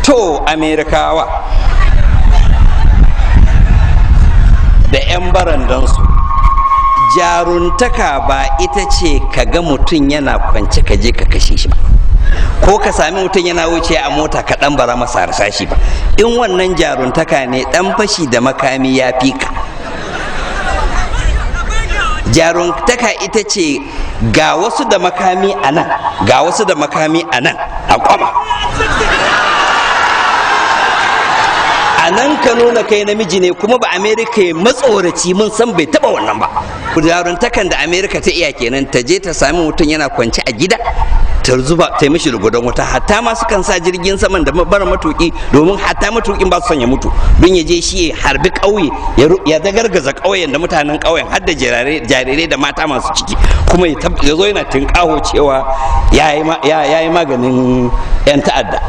to Amerikawa da 'yan barandansu, jaruntaka ba ita ce ka ga mutum yana kwance ka je ka kashe shi ba, ko ka sami mutum yana wuce a mota ka dan bara masa harsashi ba. In wannan jaruntaka ne, dan fashi da makami ya fi ka. Jaruntaka ita ce ga wasu da makami a nan, ga wasu da makami a nan a kwama, a nan ka nuna kai namiji ne. Kuma ba Amerika ya matsoraci, mun san bai taba wannan ba. Jaruntakan da Amerika ta iya kenan, ta je ta sami mutum yana kwance a gida, ta zuba ta yi mishi rugudan wuta. Hatta ma sukan sa jirgin saman da bara matuki, domin hatta matukin ba su son ya mutu, don ya je shi ya harbi ƙauye, ya zagargaza ƙauyen da mutanen ƙauyen, har da jarirai da mata masu ciki, kuma ya zo yana tinƙaho cewa ya yi maganin 'yan ta'adda.